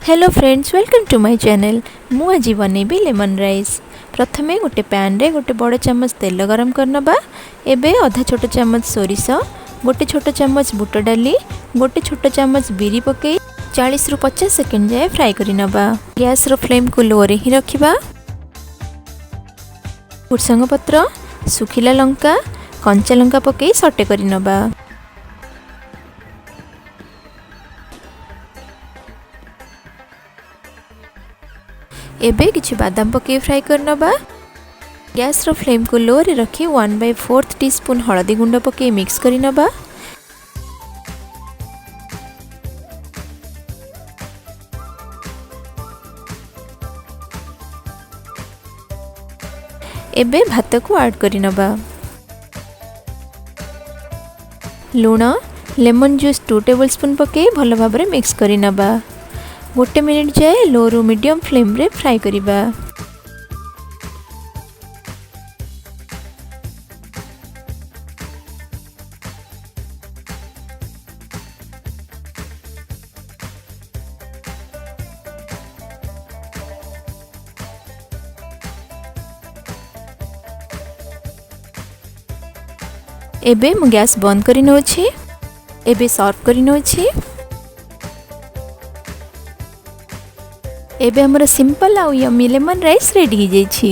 Hello friends, welcome to my channel. मु आज बनैबी lemon rice. प्रथमे गोटे पैन रे गोटे बड़ चम्मच तेल गरम करनबा। एबे आधा छोट चम्मच सोरिष, गोटे छोट चम्मच बुट डाली, गोटे छोट चम्मच बिरी पकई 40 रु 50 सेकेंड जाए फ्राई करनबा। गैस रो फ्लेम को लो रे ही रखिबा। भुर्संग पत्र, सुखिला लंका, कंचा लंका पकई सटे करनबा। एबे किछि बादाम पके फ्राई करनबा। गैस रो फ्लेम को लो रे रखी 1/4 टीस्पून हळदी गुंड पके मिक्स करनबा। एबे भात को ऐड करनबा। लूण, लेमन जूस 2 टेबलस्पून पके भल भाबरे मिक्स करनबा। गोटे मिनिट जाए लो रु मीडियम फ्लेम रे फ्राई करिबा। एबे मु गैस बंद करि नउछि। एबे सर्व करि नउछि। एबे हमर सिंपल आउ यम्मी लेमन राइस रेडी हो जाइछि।